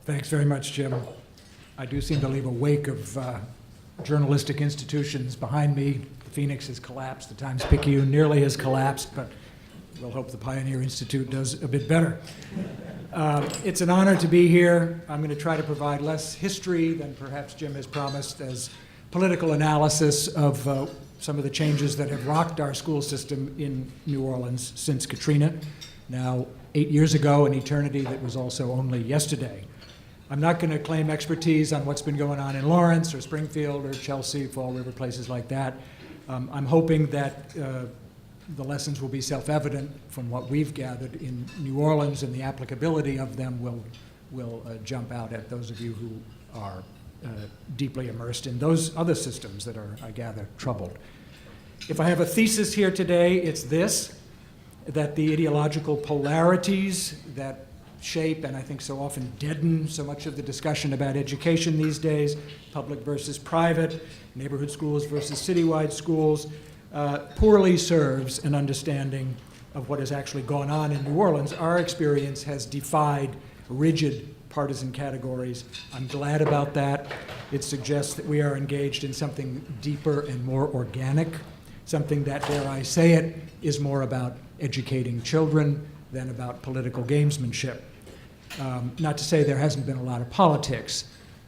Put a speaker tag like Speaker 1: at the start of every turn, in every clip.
Speaker 1: Thanks very much, Jim. I do seem to leave a wake of journalistic institutions behind me. The Phoenix has collapsed, the Times-Picayune nearly has collapsed, but we'll hope the Pioneer Institute does a bit better. It's an honor to be here. I'm going to try to provide less history than perhaps Jim has promised as political analysis of some of the changes that have rocked our school system in New Orleans since Katrina. Now, 8 years ago, an eternity that was also only yesterday. I'm not going to claim expertise on what's been going on in Lawrence or Springfield or Chelsea, Fall River, places like that. I'm hoping that the lessons will be self-evident from what we've gathered in New Orleans, and the applicability of them will jump out at those of you who are deeply immersed in those other systems that are, I gather, troubled. If I have a thesis here today, it's this, that the ideological polarities that shape and I think so often deaden so much of the discussion about education these days, public versus private, neighborhood schools versus citywide schools, poorly serves an understanding of what has actually gone on in New Orleans. Our experience has defied rigid partisan categories. I'm glad about that. It suggests that we are engaged in something deeper and more organic, something that, dare I say it, is more about educating children than about political gamesmanship. Not to say there hasn't been a lot of politics.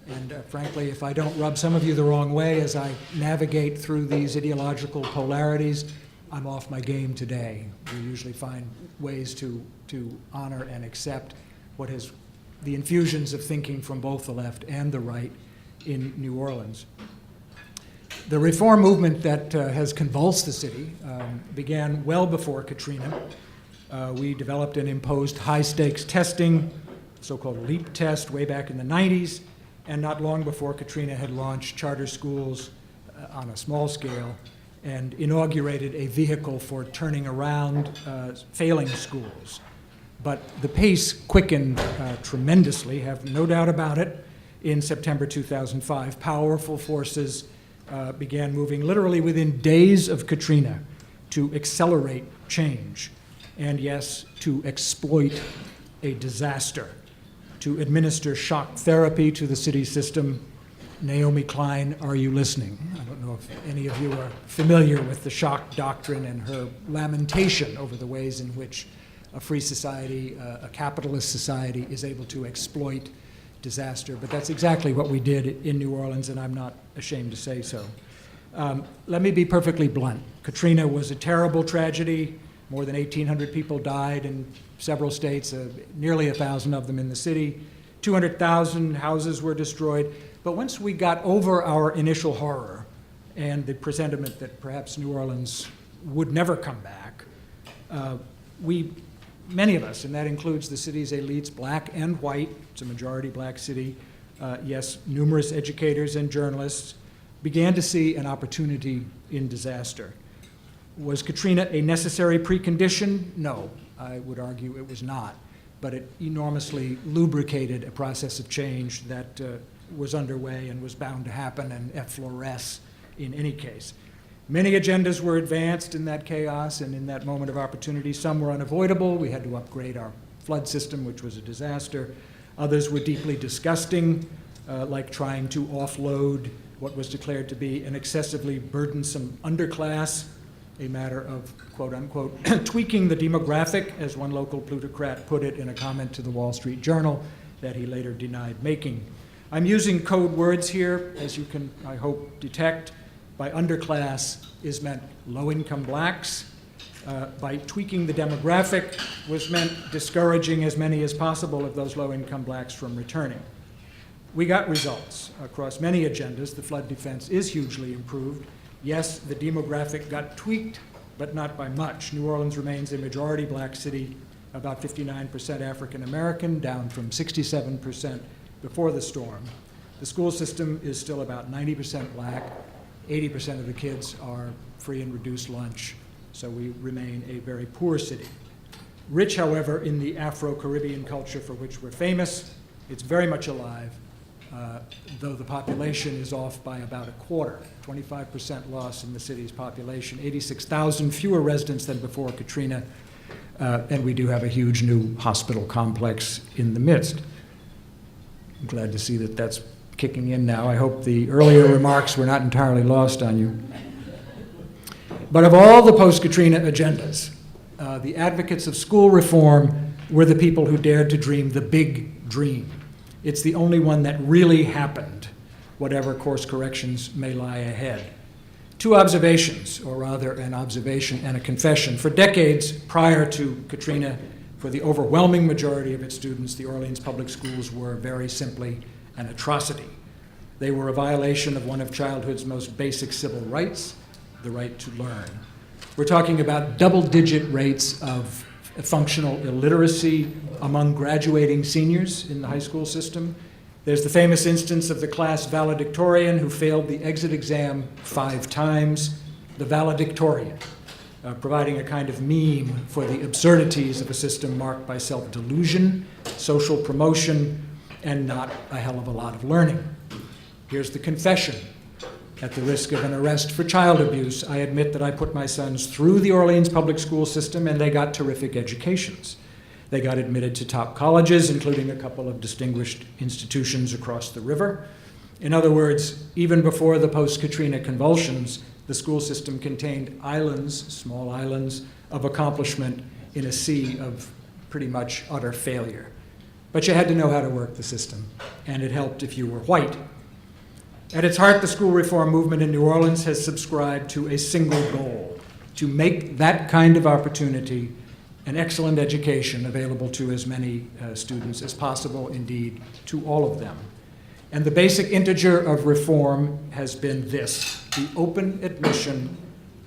Speaker 1: And frankly, if I don't rub some of you the wrong way as I navigate through these ideological polarities, I'm off my game today. We usually find ways to honor and accept what has the infusions of thinking from both the left and the right in New Orleans. The reform movement that has convulsed the city began well before Katrina. We developed and imposed high-stakes testing, so-called LEAP test, way back in the 90s, and not long before Katrina had launched charter schools on a small scale and inaugurated a vehicle for turning around failing schools. But the pace quickened tremendously, have no doubt about it. In September 2005, powerful forces began moving literally within days of Katrina to accelerate change, and yes, to exploit a disaster, to administer shock therapy to the city system. Naomi Klein, are you listening? I don't know if any of you are familiar with the shock doctrine and her lamentation over the ways in which a free society, a capitalist society, is able to exploit disaster. But that's exactly what we did in New Orleans, and I'm not ashamed to say so. Let me be perfectly blunt. Katrina was a terrible tragedy. More than 1,800 people died in several states, nearly 1,000 of them in the city. 200,000 houses were destroyed. But once we got over our initial horror and the presentiment that perhaps New Orleans would never come back, many of us, and that includes the city's elites, black and white, it's a majority black city, yes, numerous educators and journalists, began to see an opportunity in disaster. Was Katrina a necessary precondition? No, I would argue it was not, but it enormously lubricated a process of change that was underway and was bound to happen and effloresce in any case. Many agendas were advanced in that chaos and in that moment of opportunity. Some were unavoidable. We had to upgrade our flood system, which was a disaster. Others were deeply disgusting, like trying to offload what was declared to be an excessively burdensome underclass, a matter of, quote unquote, tweaking the demographic, as one local plutocrat put it in a comment to the Wall Street Journal that he later denied making. I'm using code words here, as you can, I hope, detect. By underclass is meant low-income blacks. By tweaking the demographic was meant discouraging as many as possible of those low-income blacks from returning. We got results across many agendas. The flood defense is hugely improved. Yes, the demographic got tweaked, but not by much. New Orleans remains a majority black city, about 59% African American, down from 67% before the storm. The school system is still about 90% black. 80% of the kids are free and reduced lunch, so we remain a very poor city. Rich, however, in the Afro-Caribbean culture for which we're famous. It's very much alive, though the population is off by about a quarter, 25% loss in the city's population, 86,000 fewer residents than before Katrina, and we do have a huge new hospital complex in the midst. I'm glad to see that that's kicking in now. I hope the earlier remarks were not entirely lost on you. But of all the post-Katrina agendas, the advocates of school reform were the people who dared to dream the big dream. It's the only one that really happened, whatever course corrections may lie ahead. Two observations, or rather an observation and a confession. For decades prior to Katrina, for the overwhelming majority of its students, the Orleans public schools were very simply an atrocity. They were a violation of one of childhood's most basic civil rights, the right to learn. We're talking about double-digit rates of functional illiteracy among graduating seniors in the high school system. There's the famous instance of the class valedictorian who failed the exit exam 5 times, the valedictorian, providing a kind of meme for the absurdities of a system marked by self-delusion, social promotion, and not a hell of a lot of learning. Here's the confession. At the risk of an arrest for child abuse, I admit that I put my sons through the Orleans public school system and they got terrific educations. They got admitted to top colleges, including a couple of distinguished institutions across the river. In other words, even before the post-Katrina convulsions, the school system contained islands, small islands, of accomplishment in a sea of pretty much utter failure. But you had to know how to work the system, and it helped if you were white. At its heart, the school reform movement in New Orleans has subscribed to a single goal: to make that kind of opportunity, an excellent education, available to as many students as possible, indeed, to all of them. And the basic integer of reform has been this: the open admission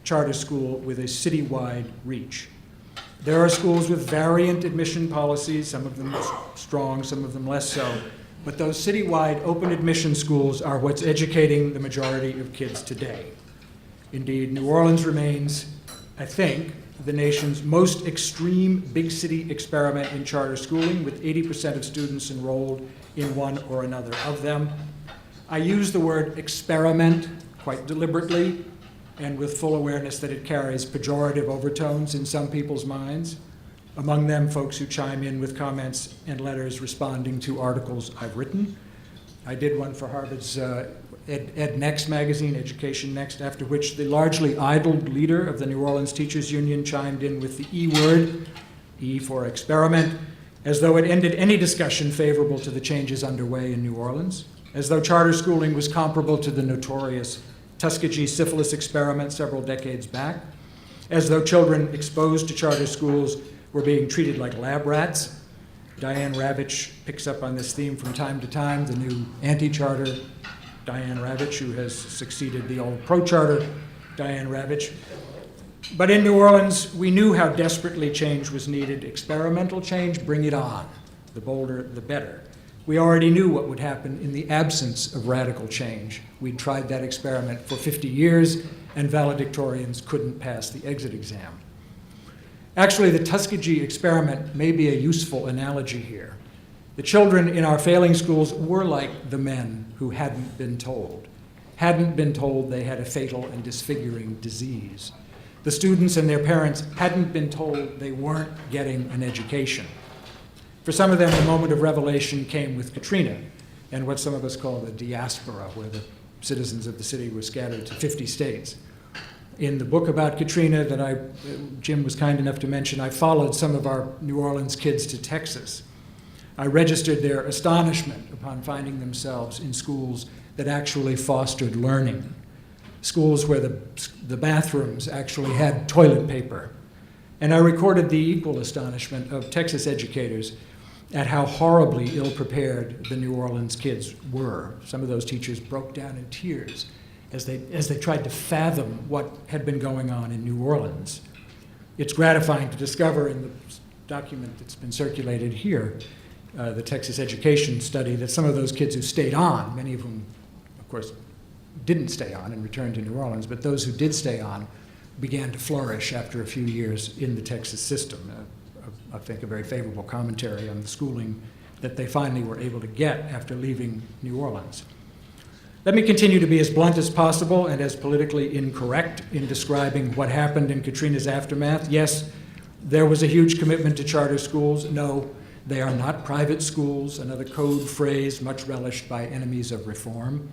Speaker 1: charter school with a citywide reach. There are schools with variant admission policies, some of them strong, some of them less so. But those citywide open admission schools are what's educating the majority of kids today. Indeed, New Orleans remains, I think, the nation's most extreme big city experiment in charter schooling, with 80% of students enrolled in one or another of them. I use the word experiment quite deliberately and with full awareness that it carries pejorative overtones in some people's minds. Among them, folks who chime in with comments and letters responding to articles I've written. I did one for Harvard's Ed Next magazine, Education Next, after which the largely idled leader of the New Orleans Teachers Union chimed in with the E word, E for experiment, as though it ended any discussion favorable to the changes underway in New Orleans, as though charter schooling was comparable to the notorious Tuskegee syphilis experiment several decades back, as though children exposed to charter schools were being treated like lab rats. Diane Ravitch picks up on this theme from time to time, the new anti-charter Diane Ravitch, who has succeeded the old pro-charter Diane Ravitch. But in New Orleans, we knew how desperately change was needed. Experimental change, bring it on. The bolder, the better. We already knew what would happen in the absence of radical change. We'd tried that experiment for 50 years, and valedictorians couldn't pass the exit exam. Actually, the Tuskegee experiment may be a useful analogy here. The children in our failing schools were like the men who hadn't been told they had a fatal and disfiguring disease. The students and their parents hadn't been told they weren't getting an education. For some of them, the moment of revelation came with Katrina and what some of us call the diaspora, where the citizens of the city were scattered to 50 states. In the book about Katrina that Jim was kind enough to mention, I followed some of our New Orleans kids to Texas. I registered their astonishment upon finding themselves in schools that actually fostered learning, schools where the bathrooms actually had toilet paper. And I recorded the equal astonishment of Texas educators at how horribly ill-prepared the New Orleans kids were. Some of those teachers broke down in tears as they tried to fathom what had been going on in New Orleans. It's gratifying to discover in the document that's been circulated here, the Texas Education Study, that some of those kids who stayed on, many of whom, of course, didn't stay on and returned to New Orleans, but those who did stay on began to flourish after a few years in the Texas system. I think a very favorable commentary on the schooling that they finally were able to get after leaving New Orleans. Let me continue to be as blunt as possible and as politically incorrect in describing what happened in Katrina's aftermath. Yes, there was a huge commitment to charter schools. No, They are not private schools, another code phrase much relished by enemies of reform.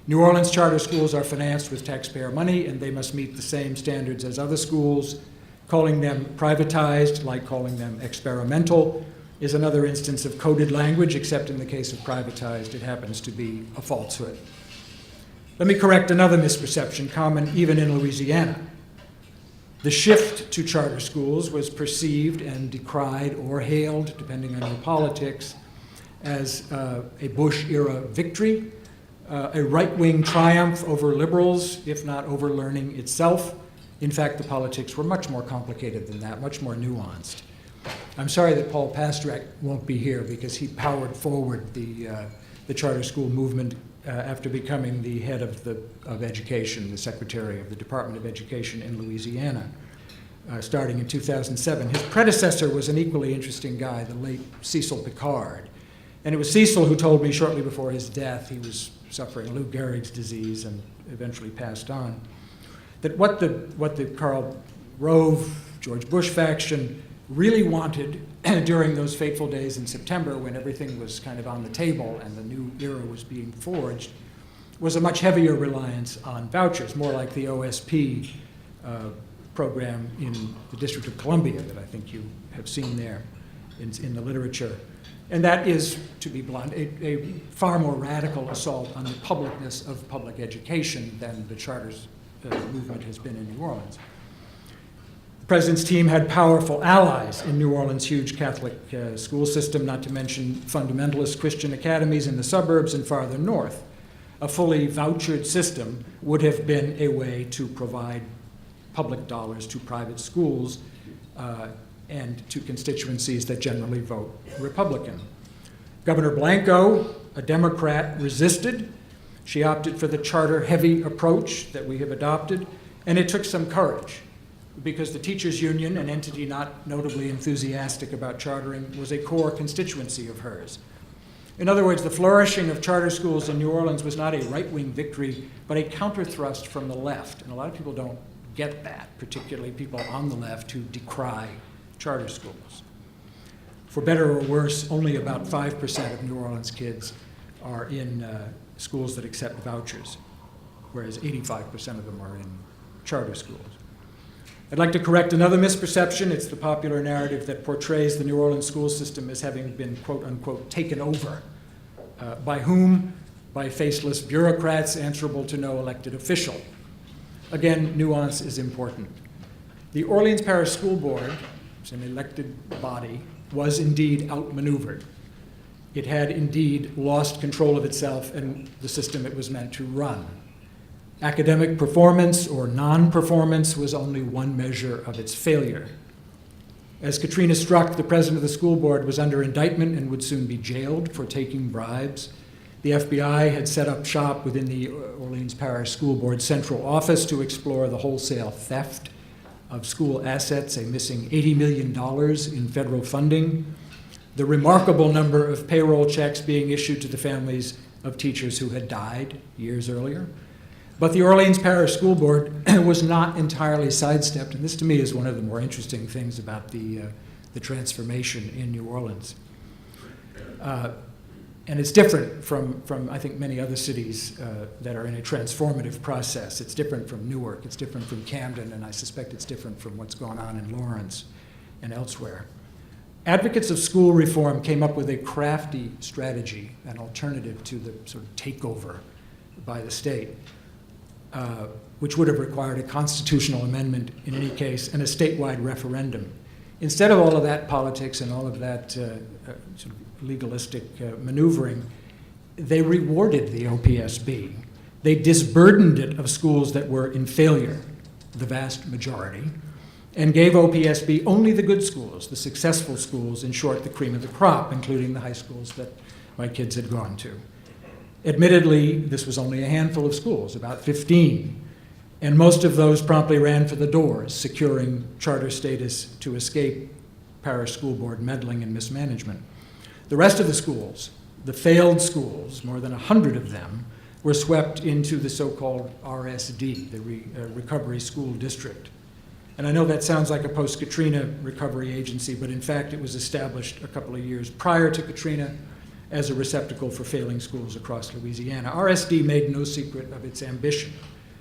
Speaker 1: New Orleans charter schools are financed with taxpayer money, and they must meet the same standards as other schools. Calling them privatized, like calling them experimental, is another instance of coded language, except in the case of privatized, it happens to be a falsehood. Let me correct another misperception common even in Louisiana. The shift to charter schools was perceived and decried or hailed, depending on your politics, as a Bush-era victory, a right-wing triumph over liberals, if not over learning itself. In fact, the politics were much more complicated than that, much more nuanced. I'm sorry that Paul Pasternak won't be here because he powered forward the charter school movement after becoming the head of education, the secretary of the Department of Education in Louisiana, starting in 2007. His predecessor was an equally interesting guy, the late Cecil Picard. And it was Cecil who told me shortly before his death, he was suffering Lou Gehrig's disease and eventually passed on, that what the Karl Rove, George Bush faction really wanted during those fateful days in September when everything was kind of on the table and the new era was being forged was a much heavier reliance on vouchers, more like the OSP program in the District of Columbia that I think you have seen there in the literature. And that is, to be blunt, a far more radical assault on the publicness of public education than the charters movement has been in New Orleans. The president's team had powerful allies in New Orleans' huge Catholic school system, not to mention fundamentalist Christian academies in the suburbs and farther north. A fully vouchered system would have been a way to provide public dollars to private schools and to constituencies that generally vote Republican. Governor Blanco, a Democrat, resisted. She opted for the charter-heavy approach that we have adopted, and it took some courage because the teachers' union, an entity not notably enthusiastic about chartering, was a core constituency of hers. In other words, the flourishing of charter schools in New Orleans was not a right-wing victory, but a counter-thrust from the left. And a lot of people don't get that, particularly people on the left who decry charter schools. For better or worse, only about 5% of New Orleans kids are in schools that accept vouchers, whereas 85% of them are in charter schools. I'd like to correct another misperception. It's the popular narrative that portrays the New Orleans school system as having been, quote unquote, taken over. By whom? By faceless bureaucrats answerable to no elected official. Again, nuance is important. The Orleans Parish School Board, it's an elected body, was indeed outmaneuvered. It had indeed lost control of itself and the system it was meant to run. Academic performance or non-performance was only one measure of its failure. As Katrina struck, the president of the school board was under indictment and would soon be jailed for taking bribes. The FBI had set up shop within the Orleans Parish School Board central office to explore the wholesale theft of school assets, a missing $80 million in federal funding, the remarkable number of payroll checks being issued to the families of teachers who had died years earlier. But the Orleans Parish School Board was not entirely sidestepped, and this to me is one of the more interesting things about the transformation in New Orleans. And it's different from I think, many other cities that are in a transformative process. It's different from Newark, it's different from Camden, and I suspect it's different from what's going on in Lawrence and elsewhere. Advocates of school reform came up with a crafty strategy, an alternative to the sort of takeover by the state, which would have required a constitutional amendment in any case and a statewide referendum. Instead of all of that politics and all of that sort of legalistic maneuvering, they rewarded the OPSB. They disburdened it of schools that were in failure, the vast majority, and gave OPSB only the good schools, the successful schools, in short, the cream of the crop, including the high schools that my kids had gone to. Admittedly, this was only a handful of schools, about 15, and most of those promptly ran for the doors, securing charter status to escape parish school board meddling and mismanagement. The rest of the schools, the failed schools, more than 100 of them, were swept into the so-called RSD, the Recovery School District. And I know that sounds like a post-Katrina recovery agency, but in fact it was established a couple of years prior to Katrina as a receptacle for failing schools across Louisiana. RSD made no secret of its ambition,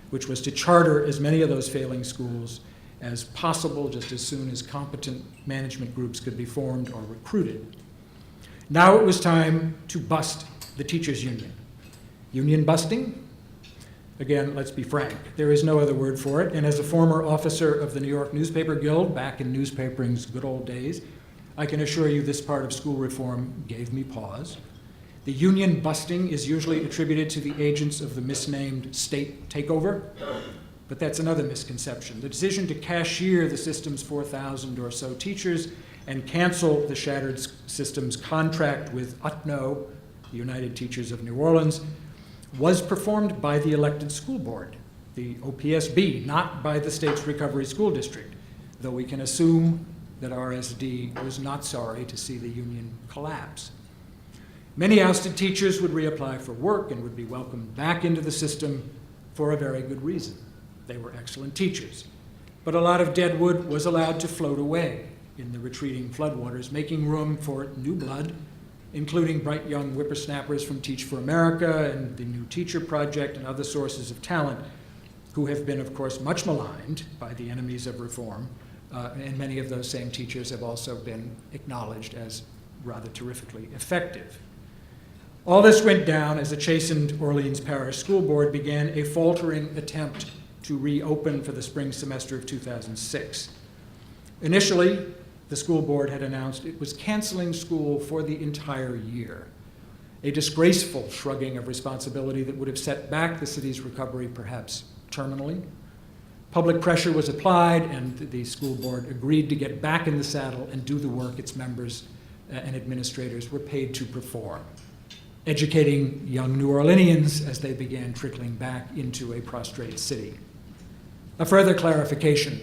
Speaker 1: which was to charter as many of those failing schools as possible just as soon as competent management groups could be formed or recruited. Now it was time to bust the teachers' union. Union busting? Again, let's be frank, there is no other word for it, and as a former officer of the New York Newspaper Guild back in newspapering's good old days, I can assure you this part of school reform gave me pause. The union busting is usually attributed to the agents of the misnamed state takeover, but that's another misconception. The decision to cashier the system's 4,000 or so teachers and cancel the shattered system's contract with UTNO, the United Teachers of New Orleans, was performed by the elected school board, the OPSB, not by the state's recovery school district, though we can assume that RSD was not sorry to see the union collapse. Many ousted teachers would reapply for work and would be welcomed back into the system for a very good reason. They were excellent teachers. But a lot of dead wood was allowed to float away in the retreating floodwaters, making room for new blood, including bright young whippersnappers from Teach for America and the New Teacher Project and other sources of talent, who have been, of course, much maligned by the enemies of reform, and many of those same teachers have also been acknowledged as rather terrifically effective. All this went down as a chastened Orleans Parish School Board began a faltering attempt to reopen for the spring semester of 2006. Initially, the school board had announced it was canceling school for the entire year, a disgraceful shrugging of responsibility that would have set back the city's recovery perhaps terminally. Public pressure was applied, and the school board agreed to get back in the saddle and do the work its members and administrators were paid to perform, educating young New Orleanians as they began trickling back into a prostrate city. A further clarification.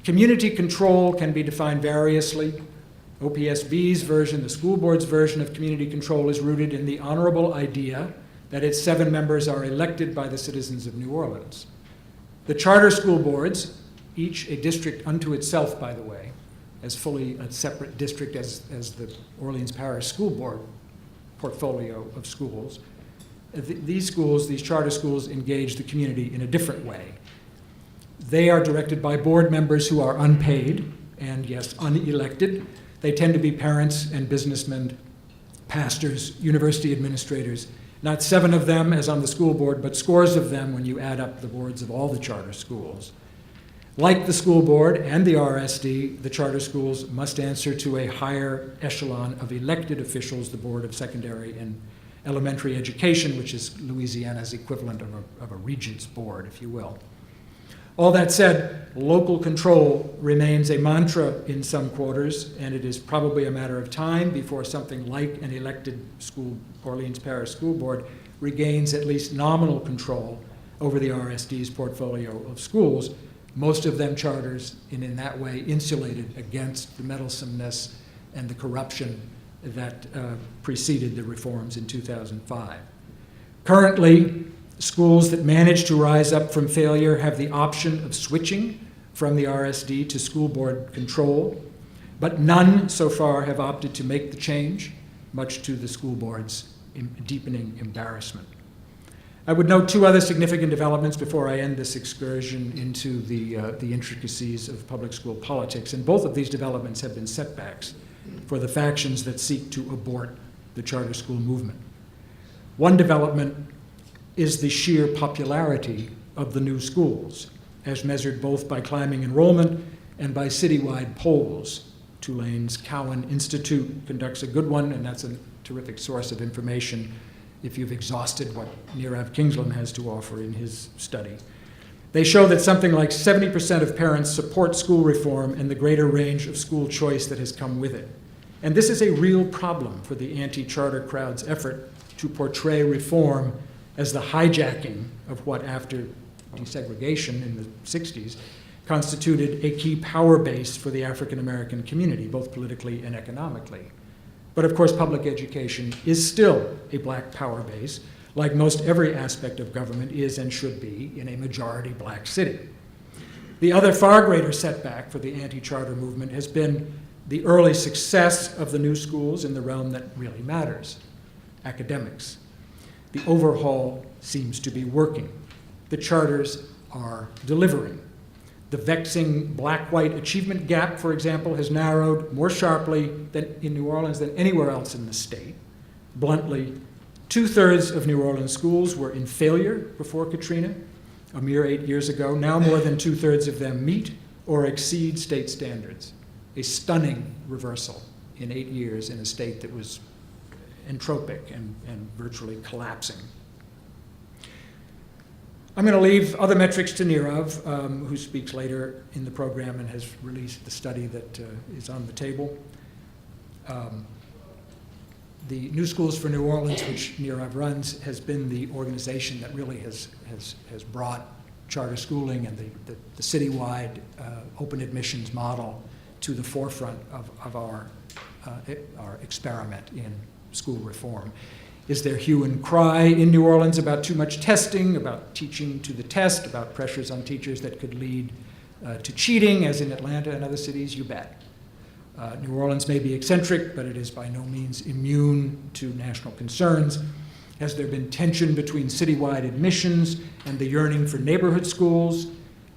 Speaker 1: Community control can be defined variously. OPSB's version, the school board's version of community control, is rooted in the honorable idea that its 7 members are elected by the citizens of New Orleans. The charter school boards, each a district unto itself, by the way, as fully a separate district as the Orleans Parish School Board portfolio of schools, these charter schools engage the community in a different way. They are directed by board members who are unpaid and, yes, unelected. They tend to be parents and businessmen, pastors, university administrators. Not 7 of them, as on the school board, but scores of them when you add up the boards of all the charter schools. Like the school board and the RSD, the charter schools must answer to a higher echelon of elected officials, the Board of Secondary and Elementary Education, which is Louisiana's equivalent of a regents board, if you will. All that said, local control remains a mantra in some quarters, and it is probably a matter of time before something like an elected Orleans Parish School Board regains at least nominal control over the RSD's portfolio of schools, most of them charters, and in that way insulated against the meddlesomeness and the corruption that preceded the reforms in 2005. Currently, schools that manage to rise up from failure have the option of switching from the RSD to school board control, but none so far have opted to make the change, much to the school board's deepening embarrassment. I would note 2 other significant developments before I end this excursion into the intricacies of public school politics, and both of these developments have been setbacks for the factions that seek to abort the charter school movement. One development is the sheer popularity of the new schools, as measured both by climbing enrollment and by citywide polls. Tulane's Cowan Institute conducts a good one, and that's a terrific source of information if you've exhausted what Nirav Kingsland has to offer in his study. They show that something like 70% of parents support school reform and the greater range of school choice that has come with it. And this is a real problem for the anti-charter crowd's effort to portray reform as the hijacking of what, after desegregation in the 60s, constituted a key power base for the African American community, both politically and economically. But of course, public education is still a black power base, like most every aspect of government is and should be in a majority black city. The other far greater setback for the anti-charter movement has been the early success of the new schools in the realm that really matters, academics. The overhaul seems to be working. The charters are delivering. The vexing black-white achievement gap, for example, has narrowed more sharply than in New Orleans than anywhere else in the state. Bluntly, 2/3 of New Orleans schools were in failure before Katrina, a mere 8 years ago. Now more than 2/3 of them meet or exceed state standards. A stunning reversal in 8 years in a state that was entropic and virtually collapsing. I'm going to leave other metrics to Nirav, who speaks later in the program and has released the study that is on the table. The New Schools for New Orleans, which Nirav runs, has been the organization that really has brought charter schooling and the citywide open admissions model to the forefront of our experiment in school reform. Is there hue and cry in New Orleans about too much testing, about teaching to the test, about pressures on teachers that could lead to cheating, as in Atlanta and other cities? You bet. New Orleans may be eccentric, but it is by no means immune to national concerns. Has there been tension between citywide admissions and the yearning for neighborhood schools?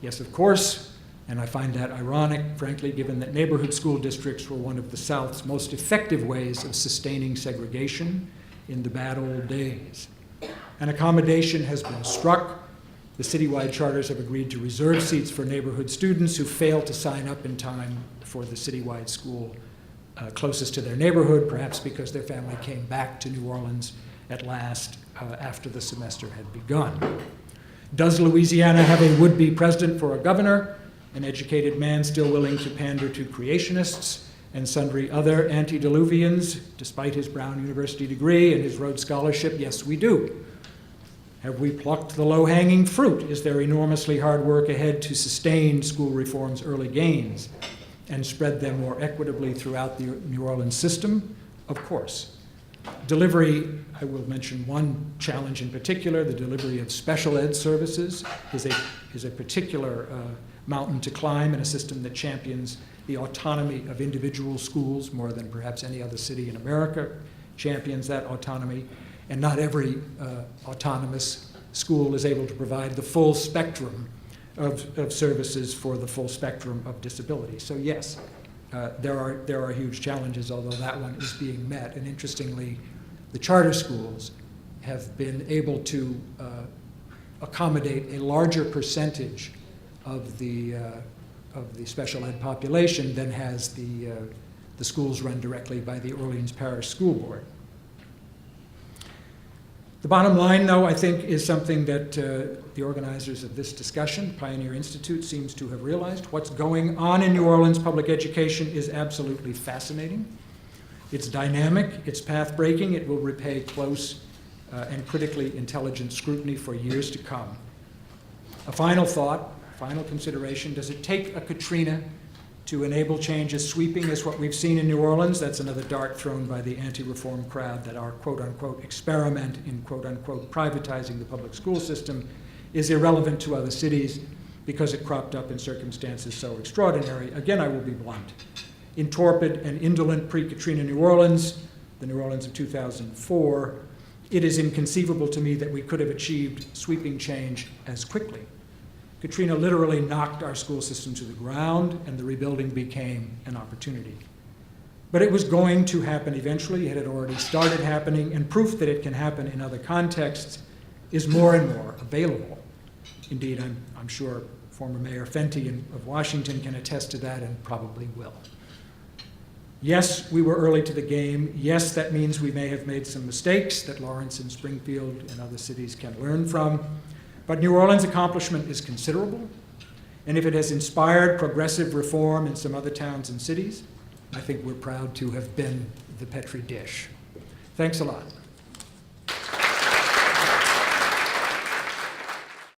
Speaker 1: Yes, of course. And I find that ironic, frankly, given that neighborhood school districts were one of the South's most effective ways of sustaining segregation in the bad old days. An accommodation has been struck. The citywide charters have agreed to reserve seats for neighborhood students who fail to sign up in time for the citywide school closest to their neighborhood, perhaps because their family came back to New Orleans at last after the semester had begun. Does Louisiana have a would-be president for a governor, an educated man still willing to pander to creationists and sundry other antediluvians, despite his Brown University degree and his Rhodes Scholarship? Yes, we do. Have we plucked the low-hanging fruit? Is there enormously hard work ahead to sustain school reform's early gains and spread them more equitably throughout the New Orleans system? Of course. Delivery, I will mention one challenge in particular. The delivery of special ed services is a particular mountain to climb in a system that champions the autonomy of individual schools more than perhaps any other city in America champions that autonomy. And not every autonomous school is able to provide the full spectrum of services for the full spectrum of disability. So yes, there are huge challenges, although that one is being met. And interestingly, the charter schools have been able to accommodate a larger percentage of the special ed population than has the schools run directly by the Orleans Parish School Board. The bottom line, though, I think, is something that the organizers of this discussion, Pioneer Institute, seems to have realized. What's going on in New Orleans public education is absolutely fascinating. It's dynamic, it's path-breaking, it will repay close and critically intelligent scrutiny for years to come. A final thought, final consideration: does it take a Katrina to enable change as sweeping as what we've seen in New Orleans? That's another dart thrown by the anti-reform crowd that our quote-unquote experiment in quote-unquote privatizing the public school system is irrelevant to other cities because it cropped up in circumstances so extraordinary. Again, I will be blunt. In torpid and indolent pre-Katrina New Orleans, the New Orleans of 2004, it is inconceivable to me that we could have achieved sweeping change as quickly. Katrina literally knocked our school system to the ground, and the rebuilding became an opportunity. But it was going to happen eventually. It had already started happening, and proof that it can happen in other contexts is more and more available. Indeed, I'm sure former Mayor Fenty of Washington can attest to that, and probably will. Yes, we were early to the game. Yes, that means we may have made some mistakes that Lawrence and Springfield and other cities can learn from. But New Orleans' accomplishment is considerable, and if it has inspired progressive reform in some other towns and cities, I think we're proud to have been the Petri dish. Thanks a lot.